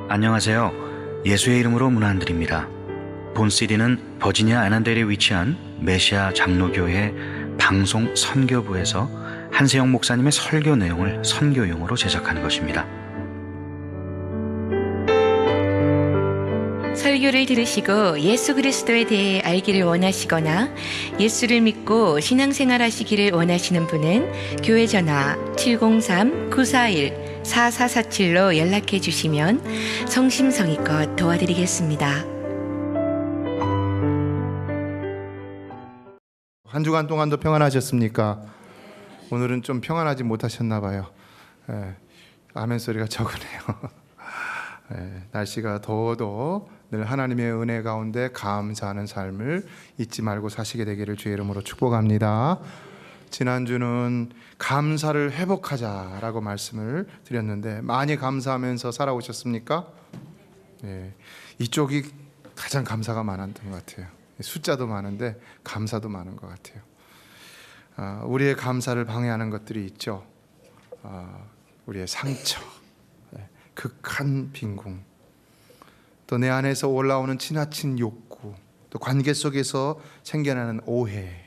안녕하세요. 예수의 이름으로 문안 안 드립니다. 본 CD는 버지니아 애난델에 위치한 메시아 장로교회 방송 선교부에서 한세영 목사님의 설교 내용을 선교용으로 제작한 것입니다. 설교를 들으시고 예수 그리스도에 대해 알기를 원하시거나 예수를 믿고 신앙생활 하시기를 원하시는 분은 교회 전화 703-941-4447로 연락해 주시면 성심성의껏 도와드리겠습니다. 한 주간 동안도 평안하셨습니까? 오늘은 좀 평안하지 못하셨나 봐요. 아멘 소리가 적으네요. 날씨가 더워도 늘 하나님의 은혜 가운데 감사하는 삶을 잊지 말고 사시게 되기를 주의 이름으로 축복합니다. 지난주는 감사를 회복하자라고 말씀을 드렸는데 많이 감사하면서 살아오셨습니까? 이쪽이 가장 감사가 많았던 것 같아요. 숫자도 많은데 감사도 많은 것 같아요. 우리의 감사를 방해하는 것들이 있죠. 우리의 상처, 극한 빈궁, 또 내 안에서 올라오는 지나친 욕구, 또 관계 속에서 생겨나는 오해,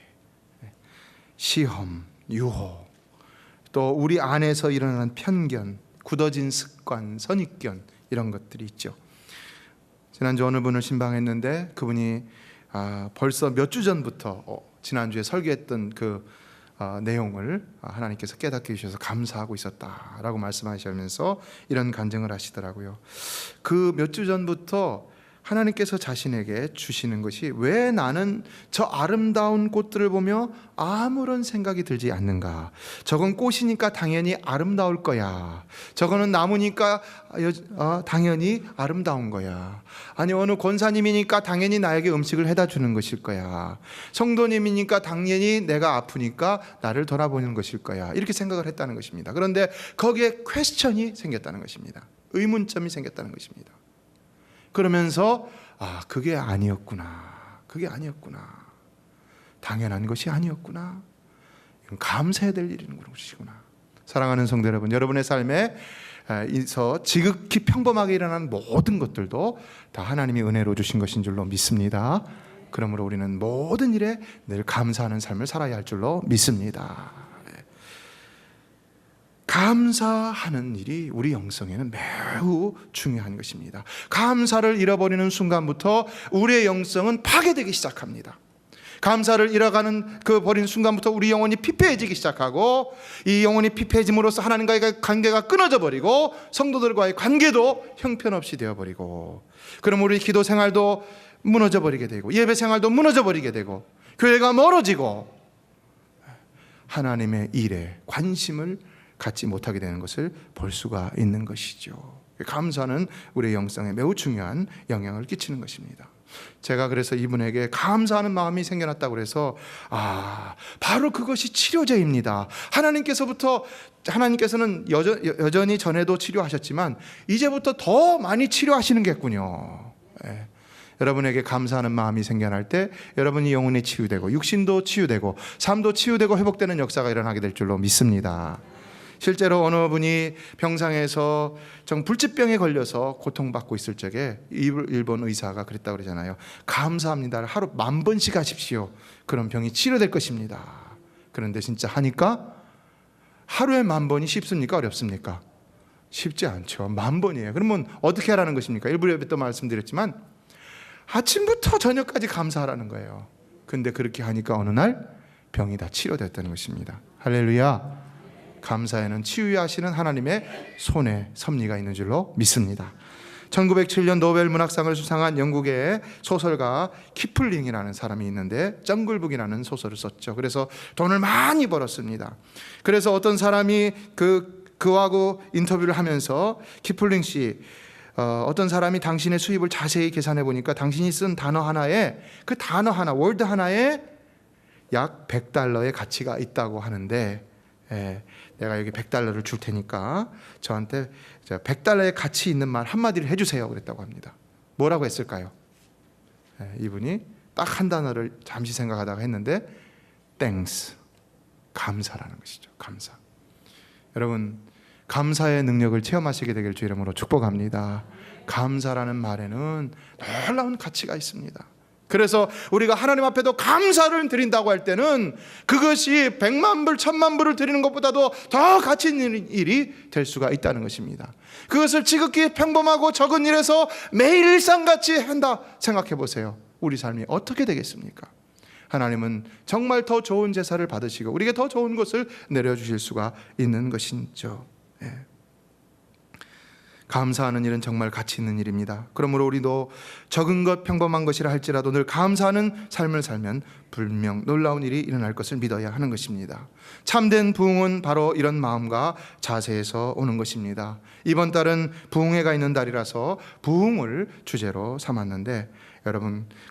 시험, 유혹, 또 우리 안에서 일어나는 편견, 굳어진 습관, 선입견, 이런 것들이 있죠. 지난주 어느 분을 신방했는데 그분이 벌써 몇 주 전부터 지난주에 설교했던 그 내용을 하나님께서 깨닫게 해주셔서 감사하고 있었다라고 말씀하시면서 이런 간증을 하시더라고요. 그 몇 주 전부터 하나님께서 자신에게 주시는 것이 왜 나는 저 아름다운 꽃들을 보며 아무런 생각이 들지 않는가? 저건 꽃이니까 당연히 아름다울 거야. 저거는 나무니까 당연히 아름다운 거야. 아니 어느 권사님이니까 당연히 나에게 음식을 해다 주는 것일 거야. 성도님이니까 당연히 내가 아프니까 나를 돌아보는 것일 거야. 이렇게 생각을 했다는 것입니다. 그런데 거기에 퀘스천이 생겼다는 것입니다. 의문점이 생겼다는 것입니다. 그러면서 그게 아니었구나. 그게 아니었구나. 당연한 것이 아니었구나. 이건 감사해야 될 일인 것이구나. 사랑하는 성도 여러분, 여러분의 삶에서 지극히 평범하게 일어나는 모든 것들도 다 하나님이 은혜로 주신 것인 줄로 믿습니다. 그러므로 우리는 모든 일에 늘 감사하는 삶을 살아야 할 줄로 믿습니다. 감사하는 일이 우리 영성에는 매우 중요한 것입니다. 감사를 잃어버리는 순간부터 우리의 영성은 파괴되기 시작합니다. 감사를 잃어가는 그 버린 순간부터 우리 영혼이 피폐해지기 시작하고, 이 영혼이 피폐해짐으로써 하나님과의 관계가 끊어져 버리고 성도들과의 관계도 형편없이 되어버리고, 그럼 우리 기도 생활도 무너져 버리게 되고 예배 생활도 무너져 버리게 되고 교회가 멀어지고 하나님의 일에 관심을 갖지 못하게 되는 것을 볼 수가 있는 것이죠. 감사는 우리의 영성에 매우 중요한 영향을 끼치는 것입니다. 제가 그래서 이분에게 감사하는 마음이 생겨났다고 해서 바로 그것이 치료제입니다. 하나님께서는 여전히 전에도 치료하셨지만 이제부터 더 많이 치료하시는겠군요. 여러분에게 감사하는 마음이 생겨날 때 여러분이 영혼이 치유되고 육신도 치유되고 삶도 치유되고 회복되는 역사가 일어나게 될 줄로 믿습니다. 실제로 어느 분이 병상에서 불치병에 걸려서 고통받고 있을 적에 일본 의사가 그랬다고 그러잖아요. 감사합니다. 하루 10,000번씩 하십시오. 그럼 병이 치료될 것입니다. 그런데 진짜 하니까 하루에 10,000번이 쉽습니까? 어렵습니까? 쉽지 않죠. 10,000번이에요. 그러면 어떻게 하라는 것입니까? 일부 예배 때 말씀드렸지만 아침부터 저녁까지 감사하라는 거예요. 근데 그렇게 하니까 어느 날 병이 다 치료됐다는 것입니다. 할렐루야. 감사에는 치유하시는 하나님의 손에 섭리가 있는 줄로 믿습니다. 1907년 노벨 문학상을 수상한 영국의 소설가 키플링이라는 사람이 있는데 정글북이라는 소설을 썼죠. 그래서 돈을 많이 벌었습니다. 그래서 어떤 사람이 그하고 인터뷰를 하면서 키플링 씨, 어떤 사람이 당신의 수입을 자세히 계산해 보니까 당신이 쓴 단어 하나에, 그 단어 하나, 월드 하나에 약 $100의 가치가 있다고 하는데, 내가 여기 $100를 줄 테니까 저한테 $100의 가치 있는 말 한마디를 해주세요 그랬다고 합니다. 뭐라고 했을까요? 이분이 딱 한 단어를 잠시 생각하다가 했는데 thanks, 감사라는 것이죠. 감사. 여러분, 감사의 능력을 체험하시게 되길 주 이름으로 축복합니다. 감사라는 말에는 놀라운 가치가 있습니다. 그래서 우리가 하나님 앞에도 감사를 드린다고 할 때는 그것이 100만 불, 1000만 불을 드리는 것보다도 더 가치 있는 일이 될 수가 있다는 것입니다. 그것을 지극히 평범하고 적은 일에서 매일 일상같이 한다 생각해 보세요. 우리 삶이 어떻게 되겠습니까? 하나님은 정말 더 좋은 제사를 받으시고 우리에게 더 좋은 것을 내려주실 수가 있는 것이죠. 감사하는 일은 정말 가치 있는 일입니다. 그러므로 우리도 적은 것 평범한 것이라 할지라도 늘 감사하는 삶을 살면 분명 놀라운 일이 일어날 것을 믿어야 하는 것입니다. 참된 부흥은 바로 이런 마음과 자세에서 오는 것입니다. 이번 달은 부흥회가 있는 달이라서 부흥을 주제로 삼았는데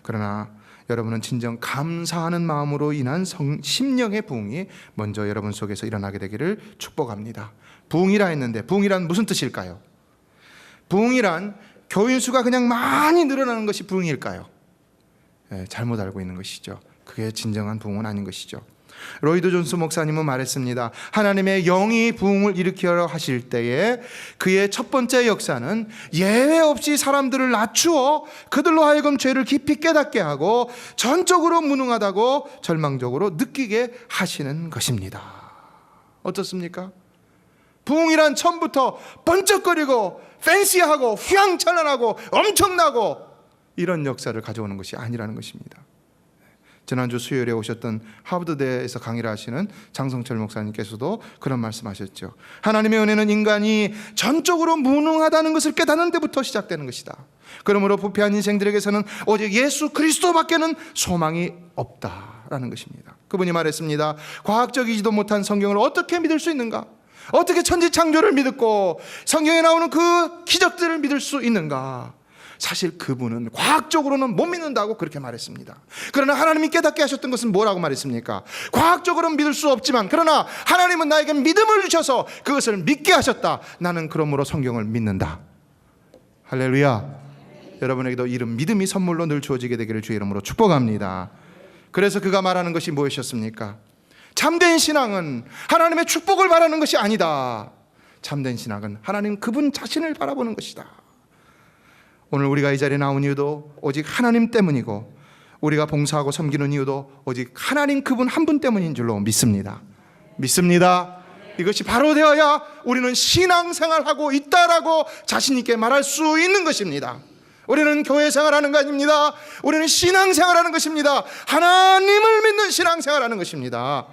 그러나 여러분은 진정 감사하는 마음으로 인한 심령의 부흥이 먼저 여러분 속에서 일어나게 되기를 축복합니다. 부흥이라 했는데 부흥이란 무슨 뜻일까요? 부흥이란 교인 수가 그냥 많이 늘어나는 것이 부흥일까요? 잘못 알고 있는 것이죠. 그게 진정한 부흥은 아닌 것이죠. 로이드 존스 목사님은 말했습니다. 하나님의 영이 부흥을 일으키려 하실 때에 그의 첫 번째 역사는 예외 없이 사람들을 낮추어 그들로 하여금 죄를 깊이 깨닫게 하고 전적으로 무능하다고 절망적으로 느끼게 하시는 것입니다. 어떻습니까? 부흥이란 처음부터 번쩍거리고 팬시하고 휘황찬란하고 엄청나고 이런 역사를 가져오는 것이 아니라는 것입니다. 지난주 수요일에 오셨던 하버드대에서 강의를 하시는 장성철 목사님께서도 그런 말씀하셨죠. 하나님의 은혜는 인간이 전적으로 무능하다는 것을 깨닫는 데부터 시작되는 것이다. 그러므로 부패한 인생들에게서는 오직 예수 그리스도밖에는 소망이 없다라는 것입니다. 그분이 말했습니다. 과학적이지도 못한 성경을 어떻게 믿을 수 있는가? 어떻게 천지창조를 믿고 성경에 나오는 그 기적들을 믿을 수 있는가? 사실 그분은 과학적으로는 못 믿는다고 그렇게 말했습니다. 그러나 하나님이 깨닫게 하셨던 것은 뭐라고 말했습니까? 과학적으로는 믿을 수 없지만 그러나 하나님은 나에게 믿음을 주셔서 그것을 믿게 하셨다. 나는 그러므로 성경을 믿는다. 할렐루야. 여러분에게도 이런 믿음이 선물로 늘 주어지게 되기를 주의 이름으로 축복합니다. 그래서 그가 말하는 것이 무엇이었습니까? 참된 신앙은 하나님의 축복을 바라는 것이 아니다. 참된 신앙은 하나님 그분 자신을 바라보는 것이다. 오늘 우리가 이 자리에 나온 이유도 오직 하나님 때문이고 우리가 봉사하고 섬기는 이유도 오직 하나님 그분 한 분 때문인 줄로 믿습니다. 이것이 바로 되어야 우리는 신앙생활하고 있다라고 자신 있게 말할 수 있는 것입니다. 우리는 교회 생활하는 거 아닙니다. 우리는 신앙생활하는 것입니다. 하나님을 믿는 신앙생활하는 것입니다.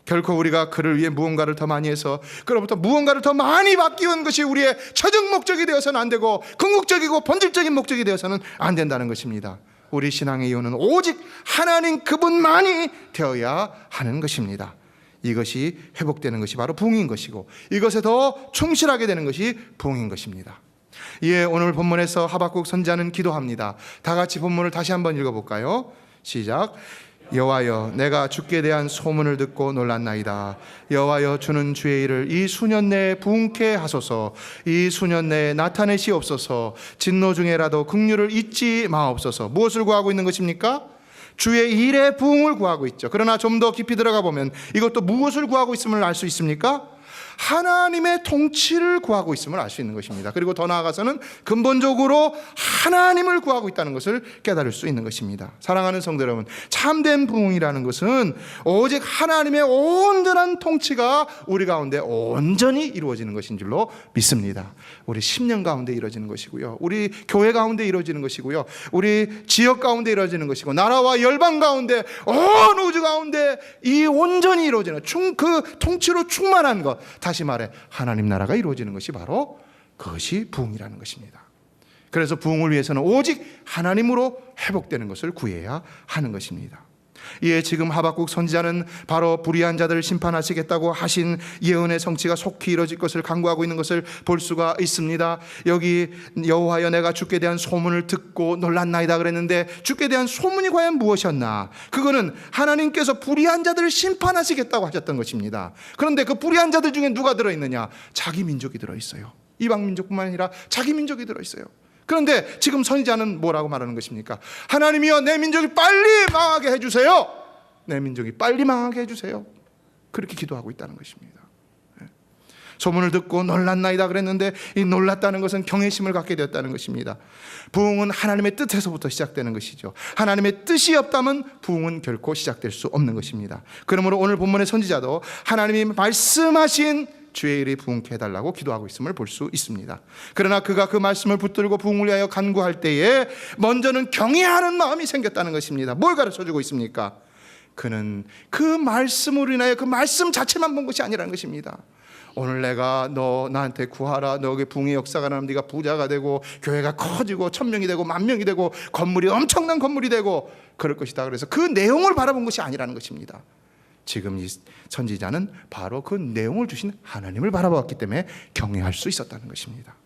결코 우리가 그를 위해 무언가를 더 많이 해서 그로부터 무언가를 더 많이 받기 위한 것이 우리의 최종 목적이 되어서는 안 되고 궁극적이고 본질적인 목적이 되어서는 안 된다는 것입니다. 우리 신앙의 이유는 오직 하나님 그분만이 되어야 하는 것입니다. 이것이 회복되는 것이 바로 부흥인 것이고 이것에 더 충실하게 되는 것이 부흥인 것입니다. 이에 오늘 본문에서 하박국 선지자는 기도합니다. 다 같이 본문을 다시 한번 읽어볼까요? 시작. 여호와여 내가 주께 대한 소문을 듣고 놀랐나이다. 여호와여 주는 주의 일을 이 수년 내에 부흥케 하소서. 이 수년 내에 나타내시옵소서. 진노 중에라도 긍휼을 잊지 마옵소서. 무엇을 구하고 있는 것입니까? 주의 일의 부흥을 구하고 있죠. 그러나 좀 더 깊이 들어가 보면 이것도 무엇을 구하고 있음을 알 수 있습니까? 하나님의 통치를 구하고 있음을 알 수 있는 것입니다. 그리고 더 나아가서는 근본적으로 하나님을 구하고 있다는 것을 깨달을 수 있는 것입니다. 사랑하는 성도 여러분, 참된 부흥이라는 것은 오직 하나님의 온전한 통치가 우리 가운데 온전히 이루어지는 것인 줄로 믿습니다. 우리 10년 가운데 이루어지는 것이고요, 우리 교회 가운데 이루어지는 것이고요, 우리 지역 가운데 이루어지는 것이고, 나라와 열방 가운데 온 우주 가운데 이 온전히 이루어지는 그 통치로 충만한 것, 다시 말해 하나님 나라가 이루어지는 것이 바로 그것이 부흥이라는 것입니다. 그래서 부흥을 위해서는 오직 하나님으로 회복되는 것을 구해야 하는 것입니다. 이에 지금 하박국 선지자는 바로 불의한 자들을 심판하시겠다고 하신 예언의 성취가 속히 이루어질 것을 간구하고 있는 것을 볼 수가 있습니다. 여기 여호와여 내가 주께 대한 소문을 듣고 놀랐나이다 그랬는데 주께 대한 소문이 과연 무엇이었나? 그거는 하나님께서 불의한 자들을 심판하시겠다고 하셨던 것입니다. 그런데 그 불의한 자들 중에 누가 들어있느냐? 자기 민족이 들어있어요. 이방 민족뿐만 아니라 자기 민족이 들어있어요. 그런데 지금 선지자는 뭐라고 말하는 것입니까? 하나님이여 내 민족이 빨리 망하게 해주세요. 내 민족이 빨리 망하게 해주세요. 그렇게 기도하고 있다는 것입니다. 소문을 듣고 놀랐나이다 그랬는데 이 놀랐다는 것은 경외심을 갖게 되었다는 것입니다. 부흥은 하나님의 뜻에서부터 시작되는 것이죠. 하나님의 뜻이 없다면 부흥은 결코 시작될 수 없는 것입니다. 그러므로 오늘 본문의 선지자도 하나님이 말씀하신 주의 일이 부흥케 해달라고 기도하고 있음을 볼 수 있습니다. 그러나 그가 그 말씀을 붙들고 부흥을 위하여 간구할 때에 먼저는 경외하는 마음이 생겼다는 것입니다. 뭘 가르쳐주고 있습니까? 그는 그 말씀으로 인하여 그 말씀 자체만 본 것이 아니라는 것입니다. 오늘 내가 너 나한테 구하라, 너에게 부흥의 역사가 나면 네가 부자가 되고 교회가 커지고 1000명이 되고 10,000명이 되고 건물이 엄청난 건물이 되고 그럴 것이다. 그래서 그 내용을 바라본 것이 아니라는 것입니다. 지금 이 선지자는 바로 그 내용을 주신 하나님을 바라보았기 때문에 경외할 수 있었다는 것입니다.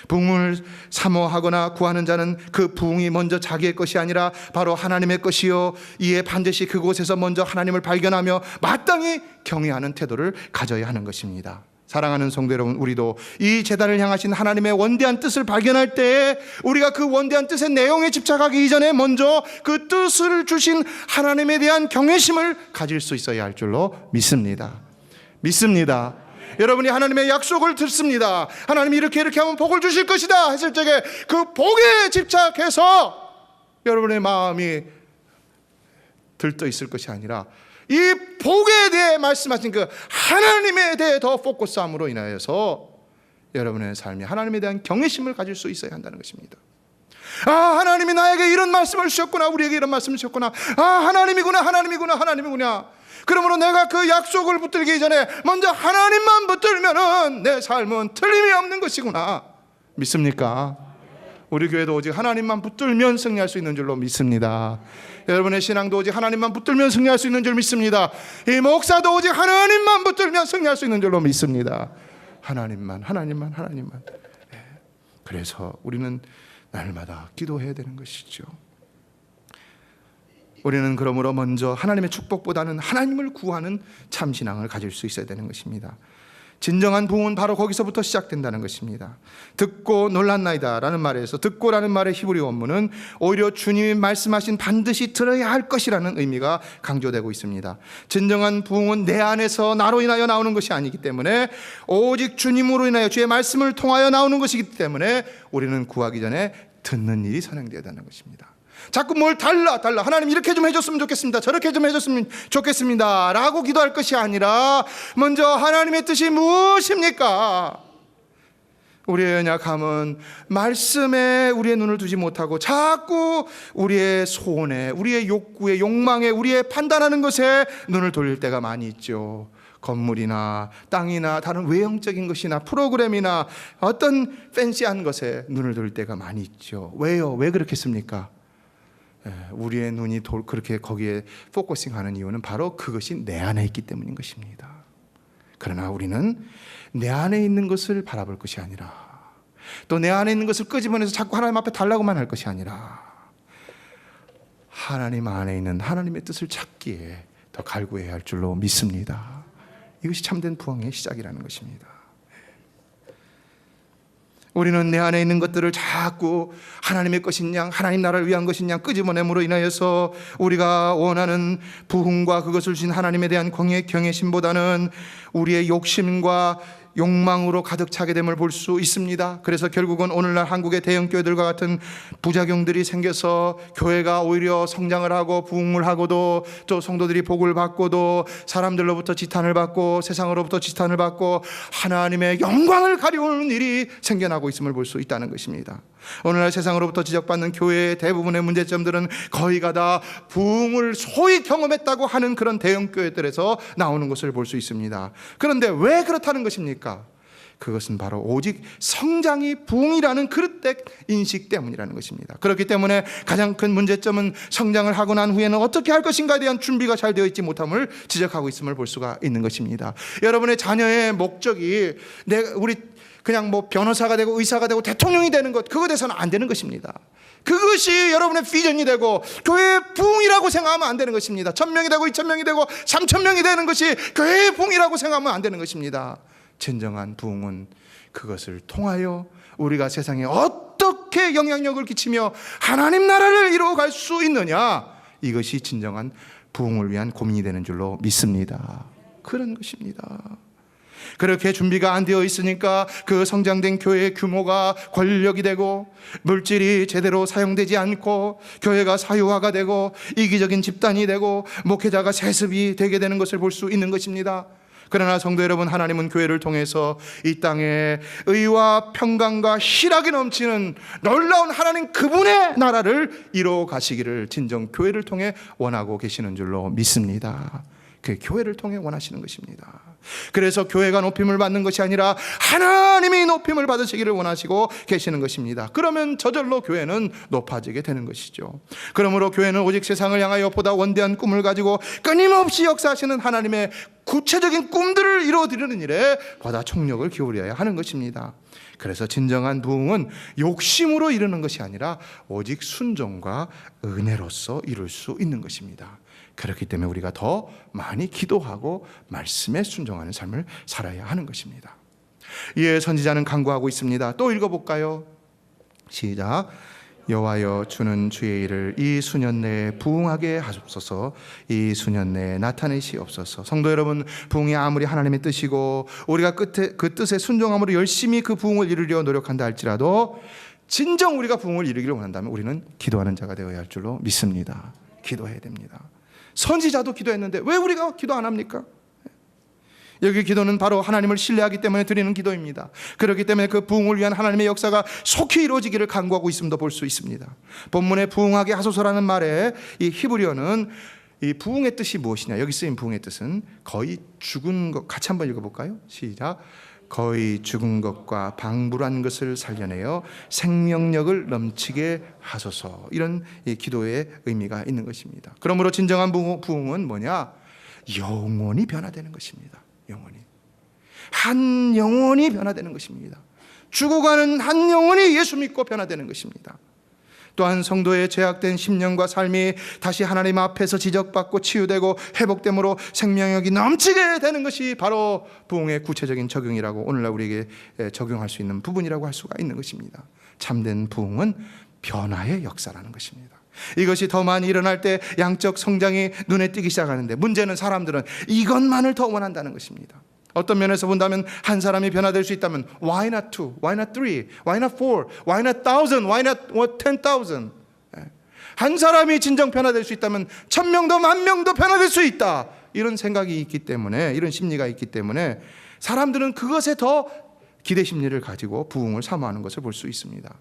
부흥을 사모하거나 구하는 자는 그 부흥이 먼저 자기의 것이 아니라 바로 하나님의 것이요, 이에 반드시 그곳에서 먼저 하나님을 발견하며 마땅히 경외하는 태도를 가져야 하는 것입니다. 사랑하는 성도 여러분, 우리도 이 제단을 향하신 하나님의 원대한 뜻을 발견할 때에 우리가 그 원대한 뜻의 내용에 집착하기 이전에 먼저 그 뜻을 주신 하나님에 대한 경외심을 가질 수 있어야 할 줄로 믿습니다. 여러분이 하나님의 약속을 듣습니다. 하나님이 이렇게 하면 복을 주실 것이다 했을 적에 그 복에 집착해서 여러분의 마음이 들떠 있을 것이 아니라 이 복에 대해 말씀하신 그 하나님에 대해 더 포커스함으로 인하여서 여러분의 삶이 하나님에 대한 경외심을 가질 수 있어야 한다는 것입니다. 아, 하나님이 나에게 이런 말씀을 주셨구나, 우리에게 이런 말씀을 주셨구나, 아, 하나님이구나. 그러므로 내가 그 약속을 붙들기 전에 먼저 하나님만 붙들면은 내 삶은 틀림이 없는 것이구나. 믿습니까? 우리 교회도 오직 하나님만 붙들면 승리할 수 있는 줄로 믿습니다. 여러분의 신앙도 오직 하나님만 붙들면 승리할 수 있는 줄 믿습니다. 이 목사도 오직 하나님만 붙들면 승리할 수 있는 줄로 믿습니다. 하나님만. 그래서 우리는 날마다 기도해야 되는 것이죠. 우리는 그러므로 먼저 하나님의 축복보다는 하나님을 구하는 참신앙을 가질 수 있어야 되는 것입니다. 진정한 부흥은 바로 거기서부터 시작된다는 것입니다. 듣고 놀랐나이다 라는 말에서 듣고라는 말의 히브리 원문은 오히려 주님이 말씀하신 반드시 들어야 할 것이라는 의미가 강조되고 있습니다. 진정한 부흥은 내 안에서 나로 인하여 나오는 것이 아니기 때문에 오직 주님으로 인하여 주의 말씀을 통하여 나오는 것이기 때문에 우리는 구하기 전에 듣는 일이 선행되어야 하는 것입니다. 자꾸 뭘 달라 하나님 이렇게 좀 해줬으면 좋겠습니다, 저렇게 좀 해줬으면 좋겠습니다 라고 기도할 것이 아니라 먼저 하나님의 뜻이 무엇입니까? 우리의 연약함은 말씀에 우리의 눈을 두지 못하고 자꾸 우리의 소원에, 우리의 욕구에, 욕망에, 우리의 판단하는 것에 눈을 돌릴 때가 많이 있죠. 건물이나 땅이나 다른 외형적인 것이나 프로그램이나 어떤 팬시한 것에 눈을 돌릴 때가 많이 있죠. 왜요? 왜 그렇겠습니까? 우리의 눈이 그렇게 거기에 포커싱하는 이유는 바로 그것이 내 안에 있기 때문인 것입니다. 그러나 우리는 내 안에 있는 것을 바라볼 것이 아니라 또 내 안에 있는 것을 끄집어내서 자꾸 하나님 앞에 달라고만 할 것이 아니라 하나님 안에 있는 하나님의 뜻을 찾기에 더 갈구해야 할 줄로 믿습니다. 이것이 참된 부흥의 시작이라는 것입니다. 우리는 내 안에 있는 것들을 자꾸 하나님의 것인 양, 하나님 나라를 위한 것인 양 끄집어냄으로 인하여서 우리가 원하는 부흥과 그것을 주신 하나님에 대한 경외심보다는 우리의 욕심과 욕망으로 가득 차게 됨을 볼 수 있습니다. 그래서 결국은 오늘날 한국의 대형교회들과 같은 부작용들이 생겨서 교회가 오히려 성장을 하고 부흥을 하고도 또 성도들이 복을 받고도 사람들로부터 지탄을 받고 세상으로부터 지탄을 받고 하나님의 영광을 가려우는 일이 생겨나고 있음을 볼 수 있다는 것입니다. 오늘날 세상으로부터 지적받는 교회의 대부분의 문제점들은 거의가 다 부흥을 소위 경험했다고 하는 그런 대형교회들에서 나오는 것을 볼 수 있습니다. 그런데 왜 그렇다는 것입니까? 그것은 바로 오직 성장이 부흥이라는 그릇된 인식 때문이라는 것입니다. 그렇기 때문에 가장 큰 문제점은 성장을 하고 난 후에는 어떻게 할 것인가에 대한 준비가 잘 되어 있지 못함을 지적하고 있음을 볼 수가 있는 것입니다. 여러분의 자녀의 목적이 우리 그냥 뭐 변호사가 되고 의사가 되고 대통령이 되는 것, 그거 돼서는 안 되는 것입니다. 그것이 여러분의 비전이 되고 교회의 부흥이라고 생각하면 안 되는 것입니다. 1000명이 되고 2000명이 되고 3000명이 되는 것이 교회의 부흥이라고 생각하면 안 되는 것입니다. 진정한 부흥은 그것을 통하여 우리가 세상에 어떻게 영향력을 끼치며 하나님 나라를 이루어갈 수 있느냐, 이것이 진정한 부흥을 위한 고민이 되는 줄로 믿습니다. 그런 것입니다. 그렇게 준비가 안 되어 있으니까 그 성장된 교회의 규모가 권력이 되고 물질이 제대로 사용되지 않고 교회가 사유화가 되고 이기적인 집단이 되고 목회자가 세습이 되게 되는 것을 볼 수 있는 것입니다. 그러나 성도 여러분, 하나님은 교회를 통해서 이 땅에 의와 평강과 희락이 넘치는 놀라운 하나님 그분의 나라를 이루어 가시기를 진정 교회를 통해 원하고 계시는 줄로 믿습니다. 그 교회를 통해 원하시는 것입니다. 그래서 교회가 높임을 받는 것이 아니라 하나님이 높임을 받으시기를 원하시고 계시는 것입니다. 그러면 저절로 교회는 높아지게 되는 것이죠. 그러므로 교회는 오직 세상을 향하여 보다 원대한 꿈을 가지고 끊임없이 역사하시는 하나님의 구체적인 꿈들을 이루어드리는 일에 보다 총력을 기울여야 하는 것입니다. 그래서 진정한 부흥은 욕심으로 이루는 것이 아니라 오직 순종과 은혜로서 이룰 수 있는 것입니다. 그렇기 때문에 우리가 더 많이 기도하고 말씀에 순종하는 삶을 살아야 하는 것입니다. 이에 선지자는 간구하고 있습니다. 또 읽어볼까요? 시작. 여호와여, 주는 주의 일을 이 수년 내에 부흥하게 하옵소서. 이 수년 내에 나타내시옵소서. 성도 여러분, 부흥이 아무리 하나님의 뜻이고 우리가 그 뜻에 순종함으로 열심히 그 부흥을 이루려 노력한다 할지라도 진정 우리가 부흥을 이루기를 원한다면 우리는 기도하는 자가 되어야 할 줄로 믿습니다. 기도해야 됩니다. 선지자도 기도했는데 왜 우리가 기도 안 합니까? 여기 기도는 바로 하나님을 신뢰하기 때문에 드리는 기도입니다. 그렇기 때문에 그 부흥을 위한 하나님의 역사가 속히 이루어지기를 간구하고 있음도 볼 수 있습니다. 본문에 부흥하게 하소서라는 말에 이 히브리어는 이 부흥의 뜻이 무엇이냐? 여기 쓰인 부흥의 뜻은 거의 죽은 것. 같이 한번 읽어볼까요? 시작. 거의 죽은 것과 방불한 것을 살려내어 생명력을 넘치게 하소서. 이런 이 기도의 의미가 있는 것입니다. 그러므로 진정한 부흥은 뭐냐? 영원히 변화되는 것입니다. 영원히. 한 영혼이 변화되는 것입니다. 죽어가는 한 영혼이 예수 믿고 변화되는 것입니다. 또한 성도의 죄악된 심령과 삶이 다시 하나님 앞에서 지적받고 치유되고 회복됨으로 생명력이 넘치게 되는 것이 바로 부흥의 구체적인 적용이라고 오늘날 우리에게 적용할 수 있는 부분이라고 할 수가 있는 것입니다. 참된 부흥은 변화의 역사라는 것입니다. 이것이 더 많이 일어날 때 양적 성장이 눈에 띄기 시작하는데, 문제는 사람들은 이것만을 더 원한다는 것입니다. 어떤 면에서 본다면 한 사람이 변화될 수 있다면 why not two, why not three, why not four, why not thousand, why not 10,000. 한 사람이 진정 변화될 수 있다면 1,000명도 10,000명도 변화될 수 있다. 이런 생각이 있기 때문에, 이런 심리가 있기 때문에 사람들은 그것에 더 기대 심리를 가지고 부흥을 사모하는 것을 볼 수 있습니다.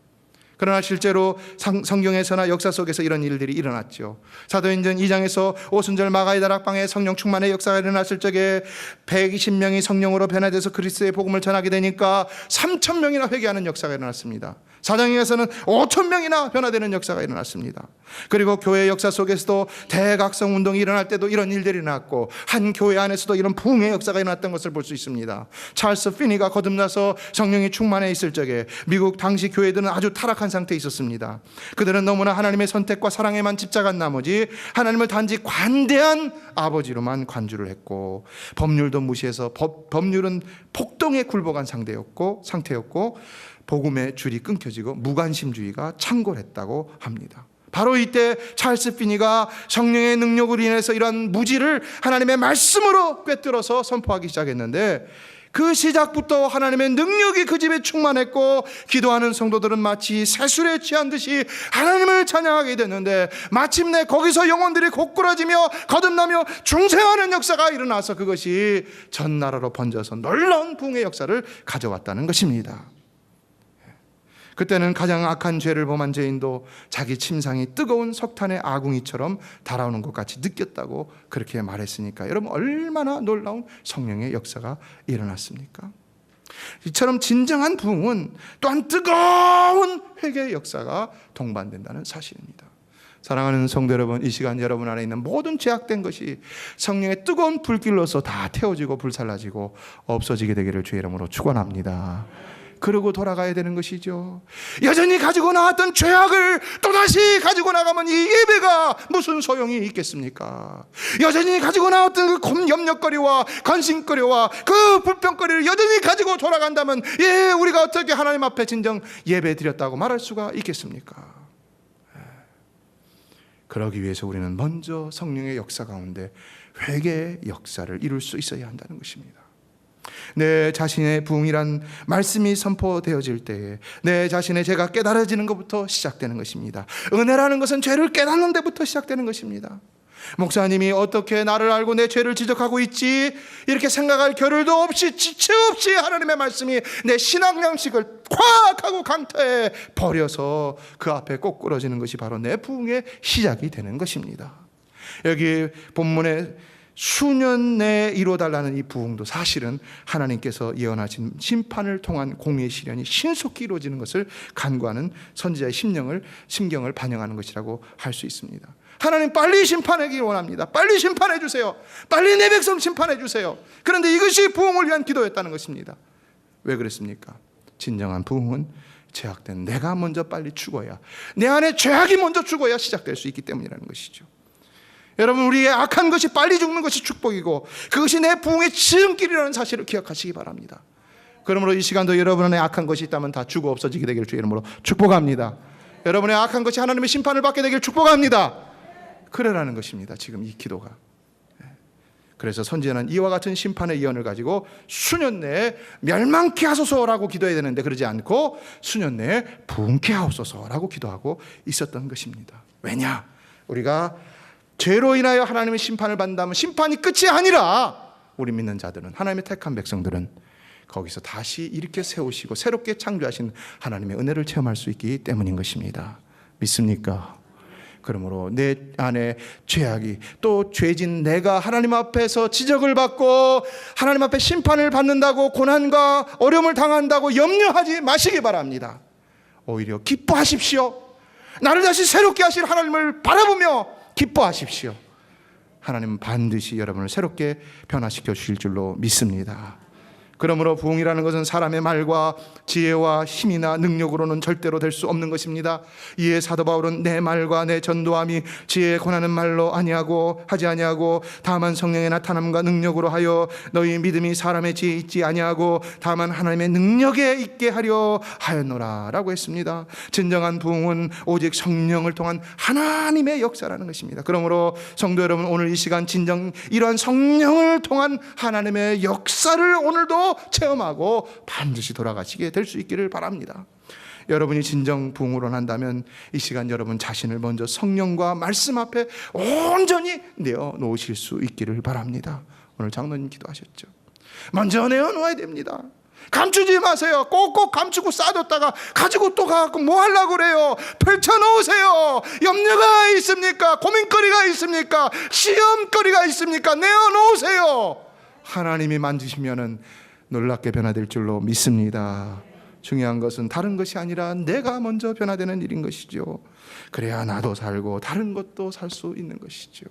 그러나 실제로 성경에서나 역사 속에서 이런 일들이 일어났죠. 사도행전 2장에서 오순절 마가의 다락방에 성령 충만의 역사가 일어났을 적에 120명이 성령으로 변화돼서 그리스도의 복음을 전하게 되니까 3,000명이나 회개하는 역사가 일어났습니다. 4장에서는 5,000명이나 변화되는 역사가 일어났습니다. 그리고 교회 역사 속에서도 대각성 운동이 일어날 때도 이런 일들이 일어났고, 한 교회 안에서도 이런 부흥의 역사가 일어났던 것을 볼 수 있습니다. 찰스 피니가 거듭나서 성령이 충만해 있을 적에 미국 당시 교회들은 아주 타락한 상태에 있었습니다. 그들은 너무나 하나님의 선택과 사랑에만 집착한 나머지 하나님을 단지 관대한 아버지로만 관주를 했고, 법률도 무시해서 법률은 폭동에 굴복한 상태였고 복음의 줄이 끊겨지고 무관심주의가 창궐했다고 합니다. 바로 이때 찰스 피니가 성령의 능력으로 인해서 이러한 무지를 하나님의 말씀으로 꿰뚫어서 선포하기 시작했는데, 그 시작부터 하나님의 능력이 그 집에 충만했고, 기도하는 성도들은 마치 새술에 취한 듯이 하나님을 찬양하게 됐는데, 마침내 거기서 영혼들이 고꾸라지며 거듭나며 중생하는 역사가 일어나서 그것이 전 나라로 번져서 놀라운 부흥의 역사를 가져왔다는 것입니다. 그때는 가장 악한 죄를 범한 죄인도 자기 침상이 뜨거운 석탄의 아궁이처럼 달아오는 것 같이 느꼈다고 그렇게 말했으니까, 여러분 얼마나 놀라운 성령의 역사가 일어났습니까? 이처럼 진정한 부흥은 또한 뜨거운 회개의 역사가 동반된다는 사실입니다. 사랑하는 성도 여러분, 이 시간 여러분 안에 있는 모든 죄악된 것이 성령의 뜨거운 불길로서 다 태워지고 불살라지고 없어지게 되기를 주의 이름으로 축원합니다. 그러고 돌아가야 되는 것이죠. 여전히 가지고 나왔던 죄악을 또다시 가지고 나가면 이 예배가 무슨 소용이 있겠습니까? 여전히 가지고 나왔던 그 염려거리와 관심거리와 그 불평거리를 여전히 가지고 돌아간다면 우리가 어떻게 하나님 앞에 진정 예배 드렸다고 말할 수가 있겠습니까? 그러기 위해서 우리는 먼저 성령의 역사 가운데 회개의 역사를 이룰 수 있어야 한다는 것입니다. 내 자신의 부흥이란 말씀이 선포되어질 때에 내 자신의 죄가 깨달아지는 것부터 시작되는 것입니다. 은혜라는 것은 죄를 깨닫는 데부터 시작되는 것입니다. 목사님이 어떻게 나를 알고 내 죄를 지적하고 있지? 이렇게 생각할 겨를도 없이 지체 없이 하나님의 말씀이 내 신앙 양식을 콱 하고 강타해 버려서 그 앞에 꼬꾸러지는 것이 바로 내 부흥의 시작이 되는 것입니다. 여기 본문에 수년 내에 이루어달라는 이 부흥도 사실은 하나님께서 예언하신 심판을 통한 공의의 시련이 신속히 이루어지는 것을 간구하는 선지자의 심경을 반영하는 것이라고 할 수 있습니다. 하나님 빨리 심판하기 원합니다. 빨리 심판해 주세요. 빨리 내 백성 심판해 주세요. 그런데 이것이 부흥을 위한 기도였다는 것입니다. 왜 그랬습니까? 진정한 부흥은 죄악된 내가 먼저 빨리 죽어야, 내 안에 죄악이 먼저 죽어야 시작될 수 있기 때문이라는 것이죠. 여러분, 우리의 악한 것이 빨리 죽는 것이 축복이고 그것이 내 부흥의 지름길이라는 사실을 기억하시기 바랍니다. 그러므로 이 시간도 여러분의 악한 것이 있다면 다 죽어 없어지게 되기를 주의 이름으로 축복합니다. 여러분의 악한 것이 하나님의 심판을 받게 되기를 축복합니다. 그러라는 것입니다. 지금 이 기도가. 그래서 선지자는 이와 같은 심판의 예언을 가지고 수년 내에 멸망케 하소서라고 기도해야 되는데 그러지 않고 수년 내에 부흥케 하옵소서라고 기도하고 있었던 것입니다. 왜냐? 우리가 죄로 인하여 하나님의 심판을 받는다면 심판이 끝이 아니라 우리 믿는 자들은, 하나님의 택한 백성들은 거기서 다시 일으켜 세우시고 새롭게 창조하신 하나님의 은혜를 체험할 수 있기 때문인 것입니다. 믿습니까? 그러므로 내 안에 죄악이, 또 죄진 내가 하나님 앞에서 지적을 받고 하나님 앞에 심판을 받는다고 고난과 어려움을 당한다고 염려하지 마시기 바랍니다. 오히려 기뻐하십시오. 나를 다시 새롭게 하실 하나님을 바라보며 기뻐하십시오. 하나님은 반드시 여러분을 새롭게 변화시켜 주실 줄로 믿습니다. 그러므로 부흥이라는 것은 사람의 말과 지혜와 힘이나 능력으로는 절대로 될 수 없는 것입니다. 이에 사도 바울은 내 말과 내 전도함이 지혜에 권하는 말로 하지 아니하고 다만 성령의 나타남과 능력으로 하여 너희 믿음이 사람의 지혜에 있지 아니하고 다만 하나님의 능력에 있게 하려 하였노라 라고 했습니다. 진정한 부흥은 오직 성령을 통한 하나님의 역사라는 것입니다. 그러므로 성도 여러분, 오늘 이 시간 진정 이러한 성령을 통한 하나님의 역사를 오늘도 체험하고 반드시 돌아가시게 될 수 있기를 바랍니다. 여러분이 진정 부흥을 원한다면 이 시간 여러분 자신을 먼저 성령과 말씀 앞에 온전히 내어놓으실 수 있기를 바랍니다. 오늘 장로님 기도하셨죠. 먼저 내어놓아야 됩니다. 감추지 마세요. 꼭꼭 감추고 쌓아뒀다가 가지고 또 가고 뭐 하려고 그래요? 펼쳐놓으세요. 염려가 있습니까? 고민거리가 있습니까? 시험거리가 있습니까? 내어놓으세요. 하나님이 만지시면은 놀랍게 변화될 줄로 믿습니다. 중요한 것은 다른 것이 아니라 내가 먼저 변화되는 일인 것이죠. 그래야 나도 살고 다른 것도 살 수 있는 것이죠.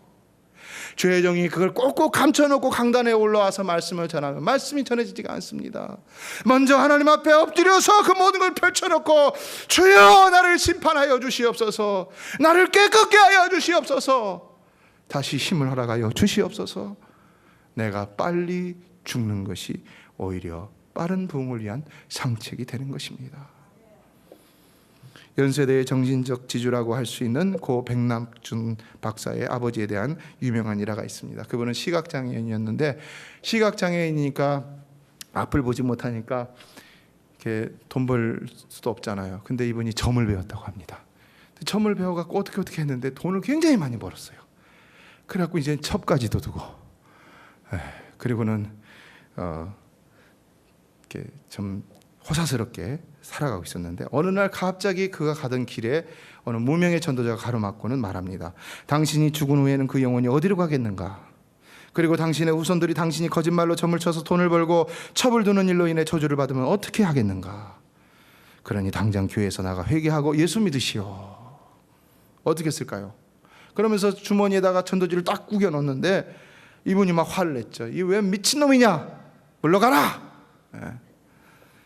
죄의 종이 그걸 꼭꼭 감춰놓고 강단에 올라와서 말씀을 전하면 말씀이 전해지지가 않습니다. 먼저 하나님 앞에 엎드려서 그 모든 걸 펼쳐놓고 주여 나를 심판하여 주시옵소서, 나를 깨끗게 하여 주시옵소서, 다시 힘을 허락하여 주시옵소서. 내가 빨리 죽는 것이 오히려 빠른 부흥을 위한 상책이 되는 것입니다. 연세대의 정신적 지주라고 할 수 있는 고 백남준 박사의 아버지에 대한 유명한 일화가 있습니다. 그분은 시각장애인이었는데 시각장애인이니까 앞을 보지 못하니까 이렇게 돈 벌 수도 없잖아요. 근데 이분이 점을 배웠다고 합니다. 점을 배워갖고 어떻게 했는데 돈을 굉장히 많이 벌었어요. 그래갖고 이제 첩까지도 두고, 그리고는 이렇게 좀 호사스럽게 살아가고 있었는데 어느 날 갑자기 그가 가던 길에 어느 무명의 전도자가 가로막고는 말합니다. 당신이 죽은 후에는 그 영혼이 어디로 가겠는가? 그리고 당신의 후손들이 당신이 거짓말로 점을 쳐서 돈을 벌고 첩을 두는 일로 인해 저주를 받으면 어떻게 하겠는가? 그러니 당장 교회에서 나가 회개하고 예수 믿으시오. 어떻게 했을까요? 그러면서 주머니에다가 전도지를 딱 구겨 넣었는데 이분이 막 화를 냈죠. 이 왜 미친놈이냐? 물러가라!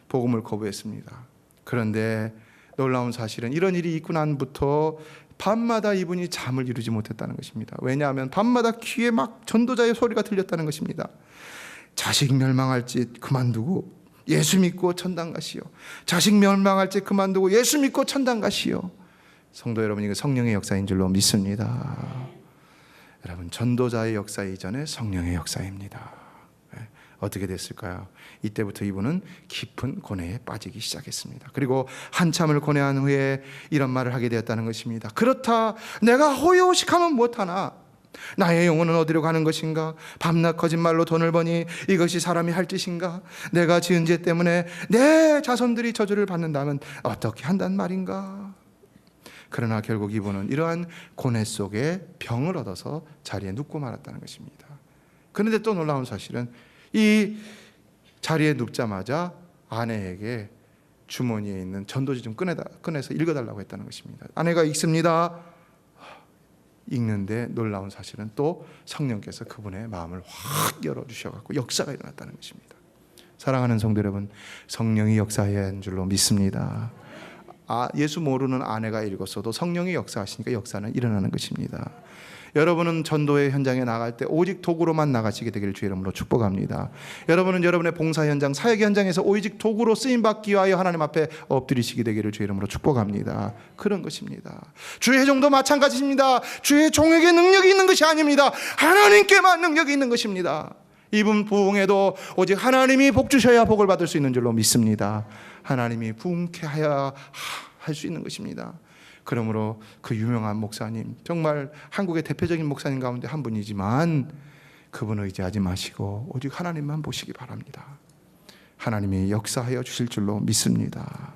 복음을 거부했습니다. 그런데 놀라운 사실은 이런 일이 있고 난부터 밤마다 이분이 잠을 이루지 못했다는 것입니다. 왜냐하면 밤마다 귀에 막 전도자의 소리가 들렸다는 것입니다. 자식 멸망할지 그만두고 예수 믿고 천당 가시오. 자식 멸망할지 그만두고 예수 믿고 천당 가시오. 성도 여러분, 이거 성령의 역사인 줄로 믿습니다. 여러분, 전도자의 역사 이전에 성령의 역사입니다. 어떻게 됐을까요? 이때부터 이분은 깊은 고뇌에 빠지기 시작했습니다. 그리고 한참을 고뇌한 후에 이런 말을 하게 되었다는 것입니다. 그렇다, 내가 호의호식하면 못하나? 나의 영혼은 어디로 가는 것인가? 밤낮 거짓말로 돈을 버니 이것이 사람이 할 짓인가? 내가 지은 죄 때문에 내 자손들이 저주를 받는다면 어떻게 한단 말인가? 그러나 결국 이분은 이러한 고뇌 속에 병을 얻어서 자리에 눕고 말았다는 것입니다. 그런데 또 놀라운 사실은 이 자리에 눕자마자 아내에게 주머니에 있는 전도지 좀 꺼내서 읽어달라고 했다는 것입니다. 아내가 읽습니다. 읽는데 놀라운 사실은 또 성령께서 그분의 마음을 확 열어주셔서 역사가 일어났다는 것입니다. 사랑하는 성도 여러분, 성령이 역사해야 하는 줄로 믿습니다. 예수 모르는 아내가 읽었어도 성령이 역사하시니까 역사는 일어나는 것입니다. 여러분은 전도의 현장에 나갈 때 오직 도구로만 나가시게 되기를 주의 이름으로 축복합니다. 여러분은 여러분의 봉사 현장, 사역 현장에서 오직 도구로 쓰임받기 위하여 하나님 앞에 엎드리시게 되기를 주의 이름으로 축복합니다. 그런 것입니다. 주의 종도 마찬가지입니다. 주의 종에게 능력이 있는 것이 아닙니다. 하나님께만 능력이 있는 것입니다. 이분 부흥에도 오직 하나님이 복 주셔야 복을 받을 수 있는 줄로 믿습니다. 하나님이 부흥케 하여 할 수 있는 것입니다. 그러므로 그 유명한 목사님, 정말 한국의 대표적인 목사님 가운데 한 분이지만 그분을 의지하지 마시고 오직 하나님만 보시기 바랍니다. 하나님이 역사하여 주실 줄로 믿습니다.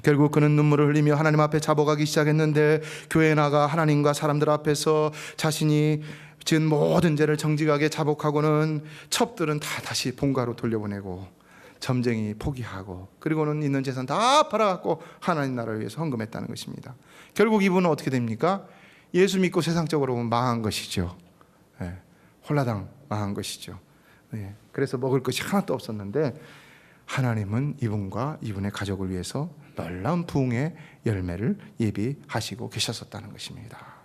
결국 그는 눈물을 흘리며 하나님 앞에 잡아가기 시작했는데, 교회에 나가 하나님과 사람들 앞에서 자신이 지은 모든 죄를 정직하게 자복하고는 첩들은 다 다시 본가로 돌려보내고 점쟁이 포기하고, 그리고는 있는 재산 다 팔아갖고 하나님 나라를 위해서 헌금했다는 것입니다. 결국 이분은 어떻게 됩니까? 예수 믿고 세상적으로 보면 망한 것이죠. 홀라당 망한 것이죠. 그래서 먹을 것이 하나도 없었는데 하나님은 이분과 이분의 가족을 위해서 놀라운 부흥의 열매를 예비하시고 계셨었다는 것입니다.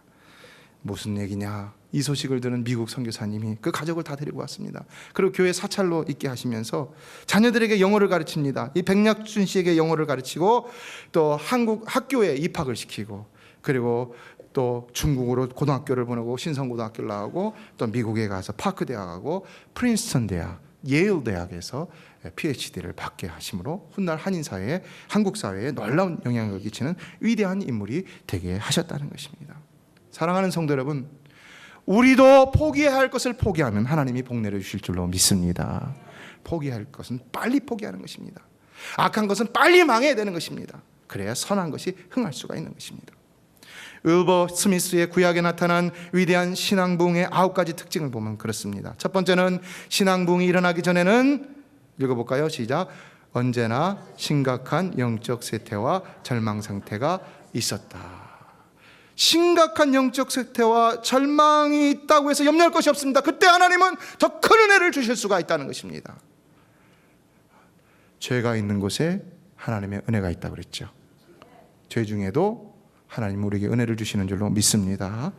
무슨 얘기냐? 이 소식을 들은 미국 선교사님이 그 가족을 다 데리고 왔습니다. 그리고 교회 사찰로 있게 하시면서 자녀들에게 영어를 가르칩니다. 이 백낙준 씨에게 영어를 가르치고 또 한국 학교에 입학을 시키고, 그리고 또 중국으로 고등학교를 보내고 신성고등학교를 나오고 또 미국에 가서 파크 대학하고 프린스턴 대학, 예일 대학에서 PhD를 받게 하심으로 훗날 한인 사회에, 한국 사회에 놀라운 영향력을 끼치는 위대한 인물이 되게 하셨다는 것입니다. 사랑하는 성도 여러분, 우리도 포기해야 할 것을 포기하면 하나님이 복 내려주실 줄로 믿습니다. 포기할 것은 빨리 포기하는 것입니다. 악한 것은 빨리 망해야 되는 것입니다. 그래야 선한 것이 흥할 수가 있는 것입니다. 윌버 스미스의 구약에 나타난 위대한 신앙부흥의 9가지 특징을 보면 그렇습니다. 첫 번째는 신앙부흥이 일어나기 전에는, 읽어볼까요? 시작. 언제나 심각한 영적 쇠퇴와 절망 상태가 있었다. 심각한 영적 쇠퇴와 절망이 있다고 해서 염려할 것이 없습니다. 그때 하나님은 더 큰 은혜를 주실 수가 있다는 것입니다. 죄가 있는 곳에 하나님의 은혜가 있다고 그랬죠. 죄 중에도 하나님 우리에게 은혜를 주시는 줄로 믿습니다.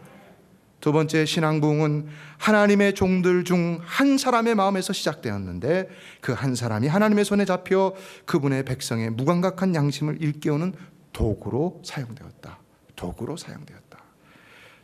두 번째, 신앙부흥은 하나님의 종들 중 한 사람의 마음에서 시작되었는데 그 한 사람이 하나님의 손에 잡혀 그분의 백성의 무감각한 양심을 일깨우는 도구로 사용되었다. 도구로 사용되었다.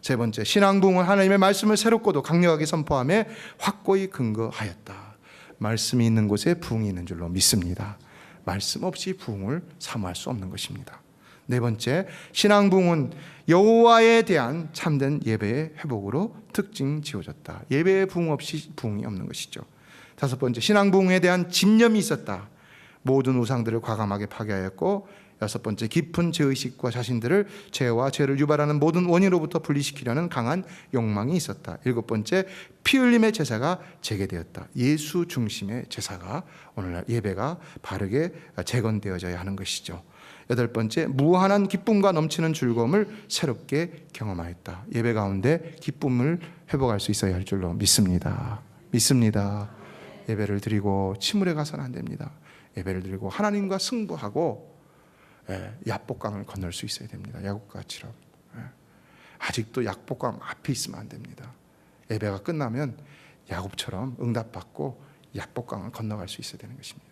세 번째, 신앙부흥은 하나님의 말씀을 새롭고도 강력하게 선포함에 확고히 근거하였다. 말씀이 있는 곳에 부흥이 있는 줄로 믿습니다. 말씀 없이 부흥을 사모할 수 없는 것입니다. 네 번째, 신앙부흥은 여호와에 대한 참된 예배의 회복으로 특징 지어졌다. 예배의 부흥 없이 부흥이 없는 것이죠. 다섯 번째, 신앙부흥에 대한 집념이 있었다. 모든 우상들을 과감하게 파괴하였고, 여섯 번째, 깊은 죄의식과 자신들을 죄와 죄를 유발하는 모든 원인으로부터 분리시키려는 강한 욕망이 있었다. 일곱 번째, 피 흘림의 제사가 재개되었다. 예수 중심의 제사가, 오늘날 예배가 바르게 재건되어져야 하는 것이죠. 여덟 번째, 무한한 기쁨과 넘치는 즐거움을 새롭게 경험하였다. 예배 가운데 기쁨을 회복할 수 있어야 할 줄로 믿습니다. 믿습니다. 예배를 드리고 침울해 가서는 안 됩니다. 예배를 드리고 하나님과 승부하고 약복강을 건널 수 있어야 됩니다. 야곱같이럼. 아직도 약복강 앞에 있으면 안 됩니다. 예배가 끝나면 야곱처럼 응답받고 약복강을 건너갈 수 있어야 되는 것입니다.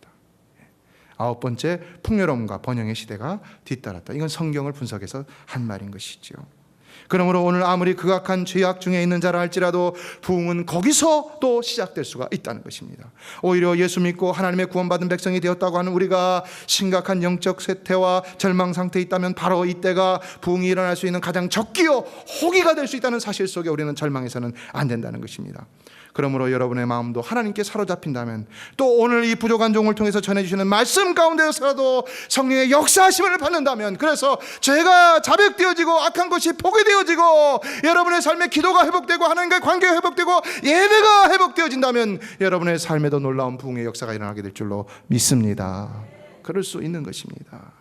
아홉 번째, 풍요로움과 번영의 시대가 뒤따랐다. 이건 성경을 분석해서 한 말인 것이죠. 그러므로 오늘 아무리 극악한 죄악 중에 있는 자라 할지라도 부흥은 거기서 또 시작될 수가 있다는 것입니다. 오히려 예수 믿고 하나님의 구원받은 백성이 되었다고 하는 우리가 심각한 영적 쇠퇴와 절망 상태에 있다면 바로 이때가 부흥이 일어날 수 있는 가장 적기요 호기가 될 수 있다는 사실 속에 우리는 절망해서는 안 된다는 것입니다. 그러므로 여러분의 마음도 하나님께 사로잡힌다면 또 오늘 이 부족한 종을 통해서 전해주시는 말씀 가운데서라도 성령의 역사하심을 받는다면, 그래서 죄가 자백되어지고 악한 것이 포기되어지고 여러분의 삶에 기도가 회복되고 하나님과의 관계가 회복되고 예배가 회복되어진다면 여러분의 삶에도 놀라운 부흥의 역사가 일어나게 될 줄로 믿습니다. 그럴 수 있는 것입니다.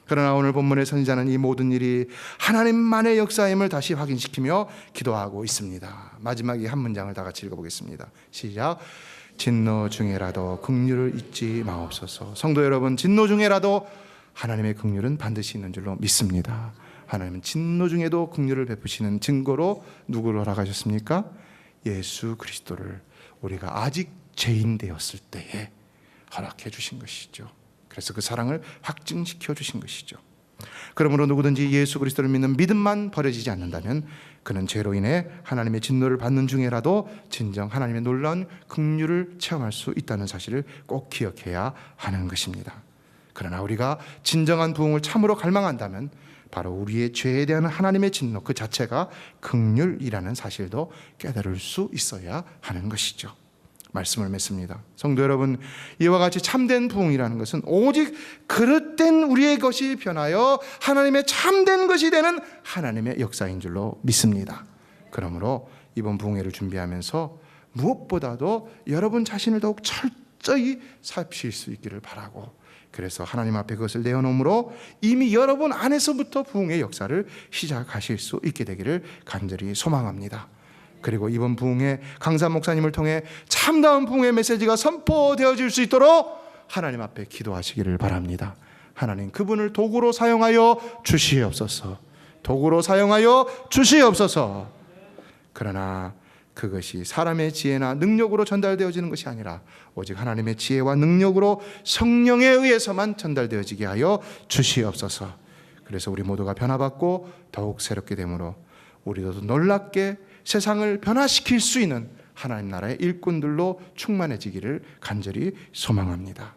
그러나 오늘 본문의 선지자는 이 모든 일이 하나님만의 역사임을 다시 확인시키며 기도하고 있습니다. 마지막 이 한 문장을 다 같이 읽어보겠습니다. 시작. 진노 중에라도 긍휼을 잊지 마옵소서. 성도 여러분, 진노 중에라도 하나님의 긍휼은 반드시 있는 줄로 믿습니다. 하나님은 진노 중에도 긍휼을 베푸시는 증거로 누구를 허락하셨습니까? 예수 그리스도를 우리가 아직 죄인 되었을 때에 허락해 주신 것이죠. 그래서 그 사랑을 확증시켜 주신 것이죠. 그러므로 누구든지 예수 그리스도를 믿는 믿음만 버려지지 않는다면 그는 죄로 인해 하나님의 진노를 받는 중에라도 진정 하나님의 놀라운 긍휼을 체험할 수 있다는 사실을 꼭 기억해야 하는 것입니다. 그러나 우리가 진정한 부흥을 참으로 갈망한다면 바로 우리의 죄에 대한 하나님의 진노 그 자체가 긍휼이라는 사실도 깨달을 수 있어야 하는 것이죠. 말씀을 맺습니다. 성도 여러분, 이와 같이 참된 부흥이라는 것은 오직 그릇된 우리의 것이 변하여 하나님의 참된 것이 되는 하나님의 역사인 줄로 믿습니다. 그러므로 이번 부흥회를 준비하면서 무엇보다도 여러분 자신을 더욱 철저히 살피실 수 있기를 바라고, 그래서 하나님 앞에 그것을 내어놓음으로 이미 여러분 안에서부터 부흥의 역사를 시작하실 수 있게 되기를 간절히 소망합니다. 그리고 이번 부흥회 강산 목사님을 통해 참다운 부흥의 메시지가 선포되어질 수 있도록 하나님 앞에 기도하시기를 바랍니다. 하나님, 그분을 도구로 사용하여 주시옵소서. 도구로 사용하여 주시옵소서. 그러나 그것이 사람의 지혜나 능력으로 전달되어지는 것이 아니라 오직 하나님의 지혜와 능력으로 성령에 의해서만 전달되어지게 하여 주시옵소서. 그래서 우리 모두가 변화받고 더욱 새롭게 되므로 우리도 놀랍게 세상을 변화시킬 수 있는 하나님 나라의 일꾼들로 충만해지기를 간절히 소망합니다.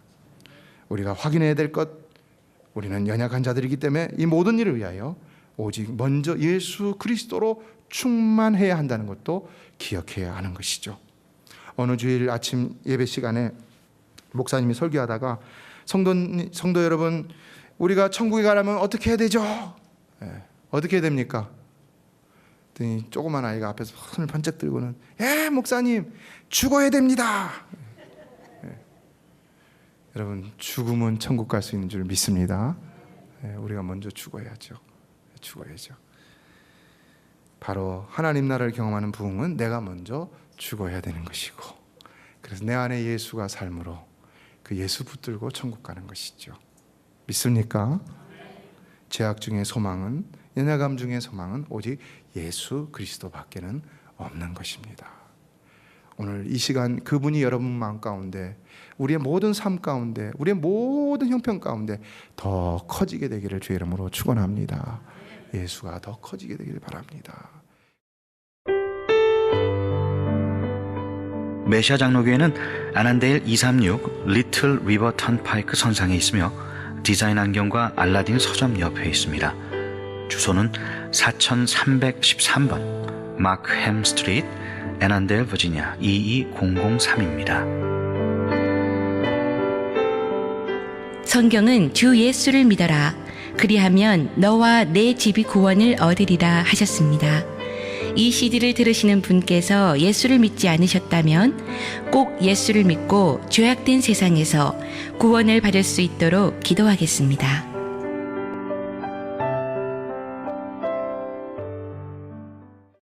우리가 확인해야 될 것, 우리는 연약한 자들이기 때문에 이 모든 일을 위하여 오직 먼저 예수 그리스도로 충만해야 한다는 것도 기억해야 하는 것이죠. 어느 주일 아침 예배 시간에 목사님이 설교하다가 성도 여러분, 우리가 천국에 가려면 어떻게 해야 되죠? 어떻게 해야 됩니까? 조그만 아이가 앞에서 손을 번쩍 들고는 목사님 죽어야 됩니다. 여러분, 죽으면 천국 갈 수 있는 줄 믿습니다. 우리가 먼저 죽어야죠. 바로 하나님 나라를 경험하는 부흥은 내가 먼저 죽어야 되는 것이고, 그래서 내 안에 예수가 삶으로 그 예수 붙들고 천국 가는 것이죠. 믿습니까? 죄악 중의 소망은, 연약함 중의 소망은 오직 예수 그리스도밖에는 없는 것입니다. 오늘 이 시간 그분이 여러분 마음 가운데, 우리의 모든 삶 가운데, 우리의 모든 형편 가운데 더 커지게 되기를 주의 이름으로 축원합니다. 예수가 더 커지게 되기를 바랍니다. 메시아 장로교회는 아난데일 236 리틀 리버 턴파이크 선상에 있으며 디자인 안경과 알라딘 서점 옆에 있습니다. 주소는 4313번 마크햄 스트리트, 애난데일, 버지니아 22003입니다. 성경은 주 예수를 믿어라. 그리하면 너와 내 집이 구원을 얻으리라 하셨습니다. 이 CD를 들으시는 분께서 예수를 믿지 않으셨다면 꼭 예수를 믿고 죄악된 세상에서 구원을 받을 수 있도록 기도하겠습니다.